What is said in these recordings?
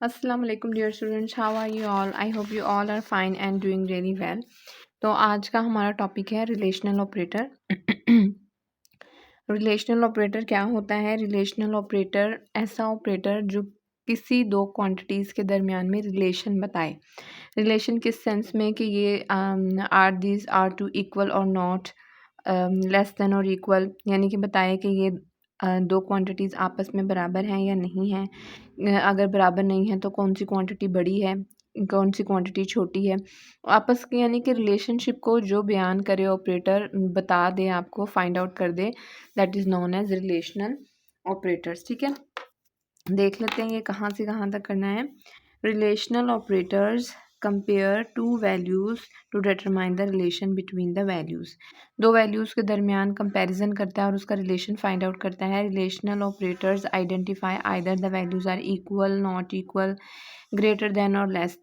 अस्सलाम वालेकुम dear students, how are you all? I hope you all are fine and doing really well. तो आज का हमारा टॉपिक है रिलेशनल ऑपरेटर। रिलेशनल ऑपरेटर क्या होता है? रिलेशनल ऑपरेटर ऐसा ऑपरेटर जो किसी दो क्वांटिटीज़ के दरमियान में रिलेशन बताए। रिलेशन किस सेंस में कि ये are these are two equal और नॉट, लेस देन और इक्वल, यानी कि बताए कि ये दो क्वांटिटीज़ आपस में बराबर हैं या नहीं हैं। अगर बराबर नहीं है तो कौन सी क्वांटिटी बड़ी है, कौन सी क्वांटिटी छोटी है। आपस की यानी कि रिलेशनशिप को जो बयान करे ऑपरेटर, बता दे, आपको फाइंड आउट कर दे, that is known as relational operators. ठीक है, देख लेते हैं ये कहाँ से कहाँ तक करना है। Relational operators compare two values to determine the relation between the values. दो वैल्यूज़ के दरमियान कंपैरिजन करता है और उसका रिलेशन फाइंड आउट करता है। Relational operators identify either the values are equal, not equal, greater than और लेस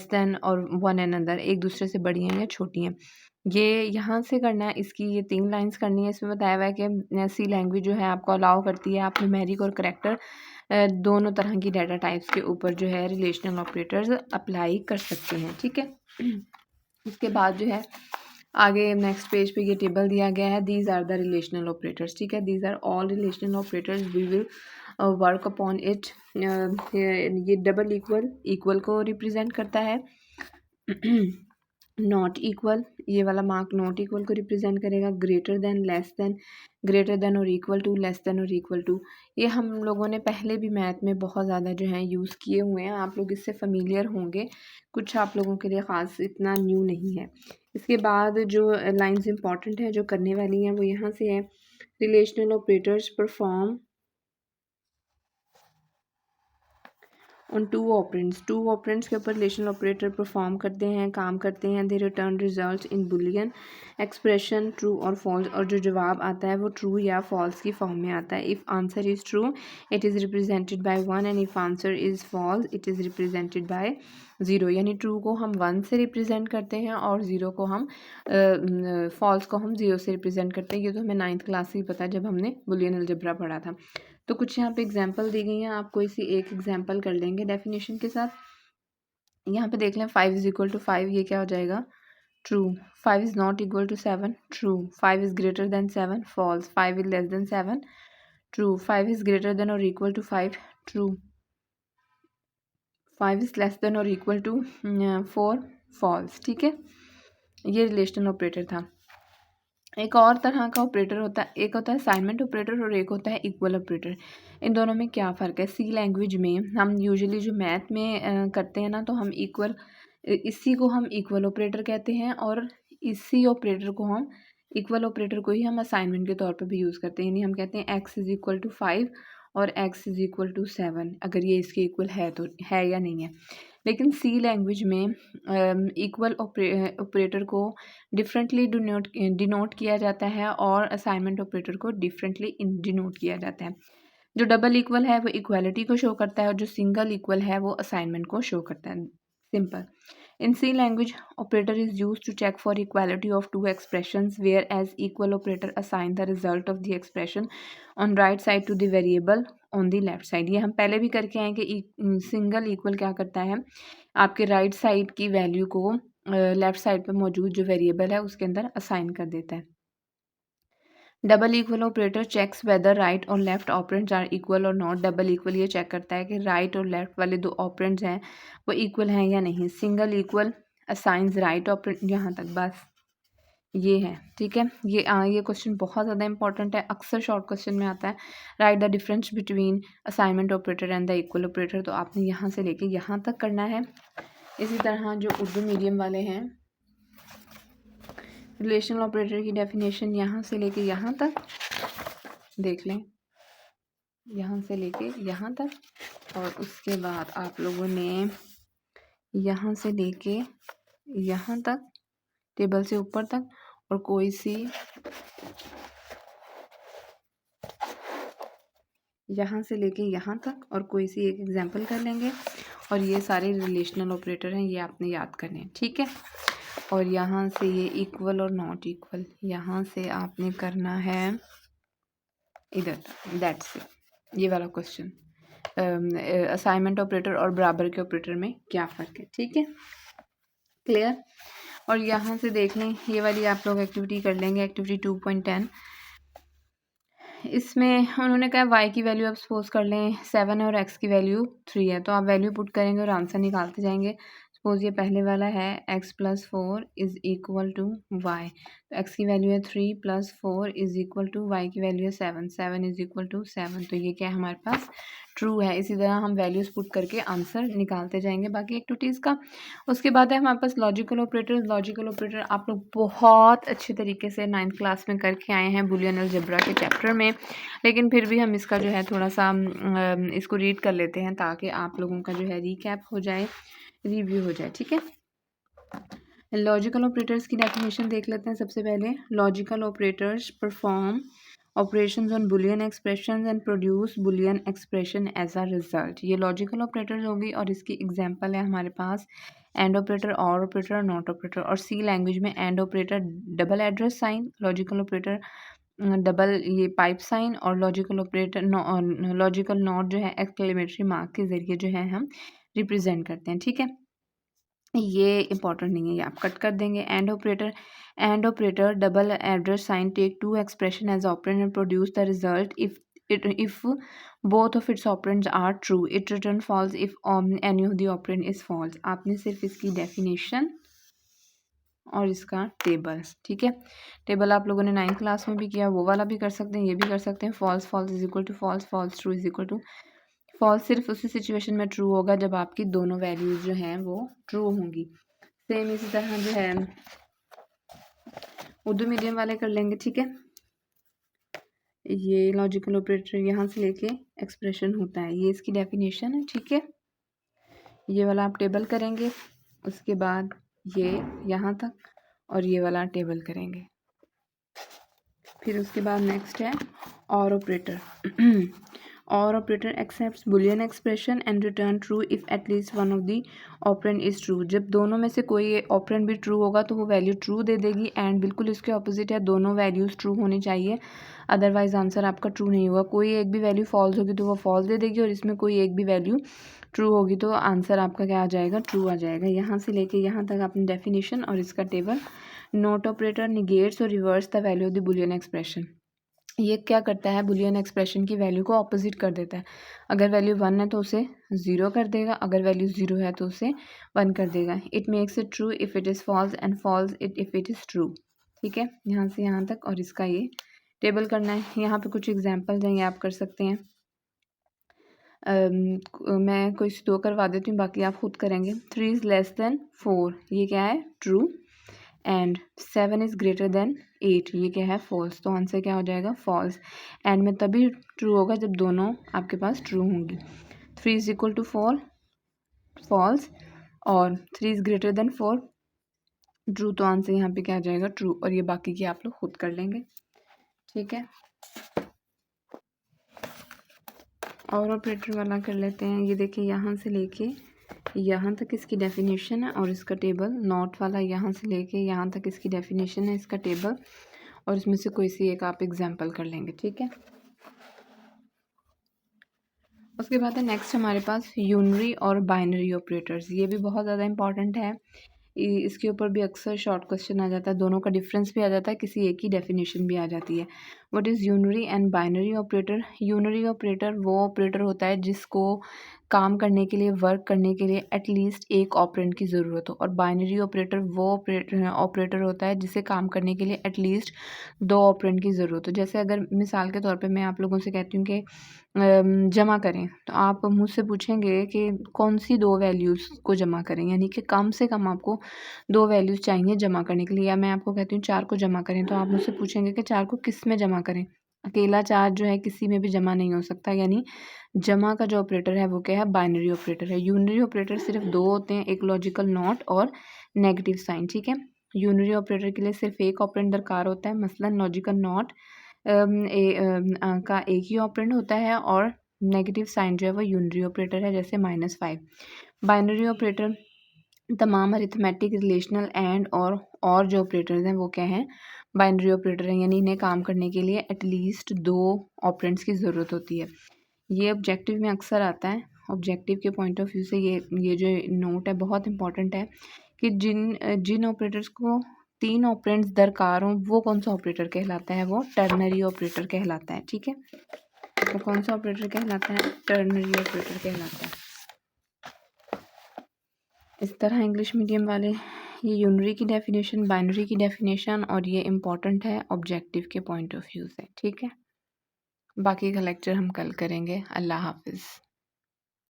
देन और वन अनदर, एक दूसरे से बड़ी हैं या छोटी हैं। ये यहाँ से करना है, इसकी ये 3 लाइन्स करनी है। इसमें बताया हुआ है कि सी लैंग्वेज जो है आपको अलाउ करती है आप न्यूमेरिक और करैक्टर दोनों तरह की डाटा टाइप्स के ऊपर जो है रिलेशनल ऑपरेटर्स अप्लाई कर सकते हैं। ठीक है, इसके बाद जो है आगे नेक्स्ट पेज पे ये टेबल दिया गया है। These are the relational operators. ठीक है, these are all relational operators, we will work upon it. ये डबल इक्वल को रिप्रेजेंट करता है। नॉट इक्वल, ये वाला मार्क नॉट इक्वल को रिप्रेजेंट करेगा। Greater than, less than, greater than और इक्वल टू, लेस देन और इक्वल टू। ये हम लोगों ने पहले भी मैथ में बहुत ज़्यादा जो है यूज़ किए हुए हैं, आप लोग इससे फेमिलियर होंगे। कुछ आप लोगों के लिए ख़ास इतना न्यू नहीं है। इसके बाद जो लाइंस इंपॉर्टेंट है जो करने वाली हैं वो यहाँ से है। रिलेशनल ऑपरेटर्स परफॉर्म उन टू ऑपरेंड्स के ऊपर रिलेशनल ऑपरेटर परफॉर्म करते हैं, काम करते हैं। They return result in boolean expression true और फॉल्स, और जो जवाब आता है वो ट्रू या फॉल्स की फॉर्म में आता है। If answer is true it is represented by 1 and if answer is false it is represented by 0। यानी ट्रू को हम 1 से रिप्रेजेंट करते हैं और ज़ीरो को हम फॉल्स को हम 0 से रिप्रेजेंट करते हैं। ये तो हमें 9th क्लास से ही पता है जब हमने बुलियन अलजेब्रा पढ़ा था। तो कुछ यहाँ पे एग्जाम्पल दी गई हैं, आपको इसी एक एग्जाम्पल कर लेंगे डेफिनेशन के साथ। यहाँ पे देख लें 5 इज इक्वल टू 5, ये क्या हो जाएगा? True. 5 is not equal to 7, true. 5 is greater than 7, false. 5 is less than 7, true. 5 is greater than और equal to 5, true. 5 is less than और इक्वल टू 4, फॉल्स। ठीक है, ये रिलेशनल ऑपरेटर था। एक और तरह का ऑपरेटर होता है, एक होता है असाइनमेंट ऑपरेटर और एक होता है इक्वल ऑपरेटर। इन दोनों में क्या फ़र्क है? सी लैंग्वेज में हम यूजुअली जो मैथ में करते हैं ना, तो हम इसी को हम इक्वल ऑपरेटर कहते हैं और इसी ऑपरेटर को हम इक्वल ऑपरेटर को ही हम असाइनमेंट के तौर पर भी यूज़ करते हैं। यानी हम कहते हैं x इज़ इक्वल टू 5 और x इज़ इक्वल टू 7, अगर ये इसके इक्वल है तो है या नहीं है। लेकिन सी लैंग्वेज में इक्वल ऑपरेटर को डिफरेंटली डिनोट किया जाता है और असाइनमेंट ऑपरेटर को डिफरेंटली डिनोट किया जाता है। जो डबल इक्वल है वो इक्वालिटी को शो करता है और जो सिंगल इक्वल है वो असाइनमेंट को शो करता है। Simple. In C language, operator is used to check for equality of two expressions, whereas equal operator assign the result of the expression on right side to the variable on the left side. ये हम पहले भी करके आए कि single equal क्या करता है, आपके राइट साइड की वैल्यू को लेफ्ट साइड पर मौजूद जो वेरिएबल है उसके अंदर असाइन कर देता है। Double equal operator checks whether right और लेफ्ट ऑपरेंड्स आर इक्वल और नॉट। डबल इक्वल ये चेक करता है कि राइट और लेफ्ट वाले दो ऑपरेंड्स हैं वो इक्वल हैं या नहीं। Single equal assigns right operand, यहाँ तक बस ये है। ठीक है, ये क्वेश्चन बहुत ज़्यादा इंपॉर्टेंट है, अक्सर शॉर्ट क्वेश्चन में आता है। Right the difference between assignment operator and the equal operator, तो आपने यहाँ से लेके यहाँ तक करना है। इसी तरह जो उर्दू मीडियम वाले हैं, रिलेशनल ऑपरेटर की डेफिनेशन यहाँ से लेके यहाँ तक देख लें, यहाँ से लेके यहाँ तक, और उसके बाद आप लोगों ने यहाँ से लेके यहाँ तक, टेबल से ऊपर तक, और कोई सी यहाँ से लेके यहाँ तक और कोई सी एक एग्जांपल कर लेंगे। और ये सारे रिलेशनल ऑपरेटर हैं, ये आपने याद करने हैं। ठीक है, और यहाँ से ये इक्वल और नॉट इक्वल, यहाँ से आपने करना है इधर, दैट्स इट, ये वाला क्वेश्चन। असाइनमेंट ऑपरेटर और बराबर के ऑपरेटर में क्या फ़र्क है, ठीक है, क्लियर। और यहाँ से देख लें, ये वाली आप लोग एक्टिविटी कर लेंगे, एक्टिविटी 2.10। इसमें उन्होंने कहा y की वैल्यू आप सपोज कर लें 7 है और x की वैल्यू 3 है, तो आप वैल्यू पुट करेंगे और आंसर निकालते जाएंगे। सपोज ये पहले वाला है x + 4 is equal to y, तो x की वैल्यू है 3 + 4 इज़ इक्वल टू y की वैल्यू है 7, 7 इज़ इक्वल टू 7, तो ये क्या है हमारे पास ट्रू है। इसी तरह हम वैल्यूज़ पुट करके आंसर निकालते जाएंगे बाकी एक्टिविटीज़ का। उसके बाद है हमारे पास लॉजिकल ऑपरेटर। लॉजिकल ऑपरेटर आप लोग बहुत अच्छे तरीके से 9th क्लास में करके आए हैं बुलियन अलजेब्रा के चैप्टर में, लेकिन फिर भी हम इसका जो है थोड़ा सा इसको रीड कर लेते हैं ताकि आप लोगों का जो है रिकैप हो जाए, रिव्यू हो जाए, ठीक है। लॉजिकल ऑपरेटर्स की डेफिनेशन देख लेते हैं सबसे पहले। Logical operators perform operations on boolean expressions and produce boolean expression as a result. ये लॉजिकल ऑपरेटर्स होगी और इसकी एग्जांपल है हमारे पास and operator, or operator, not operator. और सी लैंग्वेज में and operator double address sign, logical operator double ये पाइप साइन, और लॉजिकल ऑपरेटर लॉजिकल नॉट जो है एक्सक्लेमेटरी मार्क के ज़रिए जो है हम रिप्रेजेंट करते हैं, ठीक है। ये इंपॉर्टेंट नहीं है, ये आप कट कर देंगे। And operator double address sign take two expression as operand and produce the result if both of its operands are true, it return false if any of the operand is false। आपने सिर्फ इसकी definition और इसका table, ठीक है। Table आप लोगों ने 9th क्लास में भी किया, वो वाला भी कर सकते हैं, ये भी कर सकते हैं। False false is equal to false, false true is equal to false सिर्फ उसी सिचुएशन में ट्रू होगा जब आपकी दोनों वैल्यूज जो हैं वो ट्रू होंगी। सेम इसी तरह जो है उर्दू मीडियम वाले कर लेंगे, ठीक है। ये लॉजिकल ऑपरेटर यहाँ से लेके एक्सप्रेशन होता है, ये इसकी डेफिनेशन है, ठीक है। ये वाला आप टेबल करेंगे, उसके बाद ये यहाँ तक, और ये वाला टेबल करेंगे। फिर उसके बाद नेक्स्ट है और operator. Or operator accepts Boolean expression and return true if at least one of the operand is true. जब दोनों में से कोई ऑपरेंड भी ट्रू होगा तो वो वैल्यू ट्रू दे देगी। एंड बिल्कुल इसके ऑपोजिट है, दोनों वैल्यूज़ ट्रू होनी चाहिए, अदरवाइज आंसर आपका ट्रू नहीं होगा। कोई एक भी वैल्यू फॉल्स होगी तो वो फॉल्स दे देगी, और इसमें कोई एक भी वैल्यू ट्रू होगी तो आंसर आपका क्या आ जाएगा, ट्रू आ जाएगा। यहाँ से लेके यहाँ तक आपने डेफिनेशन और इसका टेबल। नोट ऑपरेटर निगेट्स और reverse the value of the Boolean expression. ये क्या करता है, बुलियन एक्सप्रेशन की वैल्यू को ऑपोजिट कर देता है। अगर वैल्यू 1 है तो उसे 0 कर देगा, अगर वैल्यू 0 है तो उसे 1 कर देगा। It makes it true if it is false and false it if it is true, ठीक है। यहाँ से यहाँ तक और इसका ये टेबल करना है। यहाँ पे कुछ एग्जांपल्स हैं, ये आप कर सकते हैं। मैं कोई 2 करवा देती हूँ, बाकी आप खुद करेंगे। 3 इज़ लेस देन 4, ये क्या है, true. And 7 is greater then 8, ये क्या है, फॉल्स। तो आंसर क्या हो जाएगा, फॉल्स। एंड में तभी ट्रू होगा जब दोनों आपके पास ट्रू होंगी। 3 इज़ इक्वल टू 4, फॉल्स, और 3 इज़ ग्रेटर देन 4, ट्रू। तो आंसर यहाँ पे क्या आ जाएगा, ट्रू। और ये बाकी की आप लोग खुद कर लेंगे, ठीक है। और ऑपरेटर वाला कर लेते हैं। ये देखिए यहाँ से लेके यहाँ तक इसकी डेफिनेशन है और इसका टेबल। नॉट वाला यहाँ से लेके यहाँ तक इसकी डेफिनेशन है, इसका टेबल, और इसमें से कोई सी एक आप एग्जांपल कर लेंगे, ठीक है। उसके बाद है नेक्स्ट हमारे पास यूनरी और बाइनरी ऑपरेटर्स। ये भी बहुत ज़्यादा इंपॉर्टेंट है, इसके ऊपर भी अक्सर शॉर्ट क्वेश्चन आ जाता है, दोनों का डिफरेंस भी आ जाता है, किसी एक की डेफिनेशन भी आ जाती है। What is unary and binary operator. Unary operator वो ऑपरेटर होता है जिसको काम करने के लिए, वर्क करने के लिए एटलीस्ट एक ऑपरेंड की ज़रूरत हो, और बाइनरी ऑपरेटर वो ऑपरेटर होता है जिसे काम करने के लिए एटलीस्ट 2 ऑपरेंड की ज़रूरत हो। जैसे अगर मिसाल के तौर पे मैं आप लोगों से कहती हूँ कि जमा करें, तो आप मुझसे पूछेंगे कि कौन सी 2 वैल्यूज़ को जमा करें, यानी कि कम से कम आपको 2 वैल्यूज़ चाहिए जमा करने के लिए। या मैं आपको कहती हूँ 4 को जमा करें, तो आप मुझसे पूछेंगे कि 4 को किस में जमा करें। अकेला 4 जो है किसी में भी जमा नहीं हो सकता, यानी जमा का जो ऑपरेटर है वो क्या है, बाइनरी ऑपरेटर है। यूनरी ऑपरेटर सिर्फ 2 होते हैं, एक लॉजिकल नॉट और नेगेटिव साइन, ठीक है। यूनरी ऑपरेटर के लिए सिर्फ एक ऑपरेंड दरकार होता है, मसलन लॉजिकल नॉट का एक ही ऑपरेंड होता है, और नेगेटिव साइन जो है वो यूनरी ऑपरेटर है, जैसे -5। बाइनरी ऑपरेटर तमाम अरिथमेटिक, रिलेशनल एंड और जो ऑपरेटर्स हैं वो क्या हैं, बाइनरी ऑपरेटर हैं, यानी इन्हें काम करने के लिए एटलीस्ट 2 ऑपरेंड्स की ज़रूरत होती है। ये ऑब्जेक्टिव में अक्सर आता है। ऑब्जेक्टिव के पॉइंट ऑफ व्यू से ये जो नोट है बहुत इंपॉर्टेंट है कि जिन ऑपरेटर्स को 3 ऑपरेंड्स दरकार हों वो कौन सा ऑपरेटर कहलाता है, वो टर्नरी ऑपरेटर कहलाता है। ठीक है, वो कौन सा ऑपरेटर कहलाता है, टर्नरी ऑपरेटर कहलाता है। इस तरह इंग्लिश मीडियम वाले ये यूनरी की डेफिनेशन, बाइनरी की डेफिनेशन और ये इम्पॉर्टेंट है ऑब्जेक्टिव के पॉइंट ऑफ व्यू से। ठीक है, बाकी का लेक्चर हम कल करेंगे। अल्लाह हाफिज़।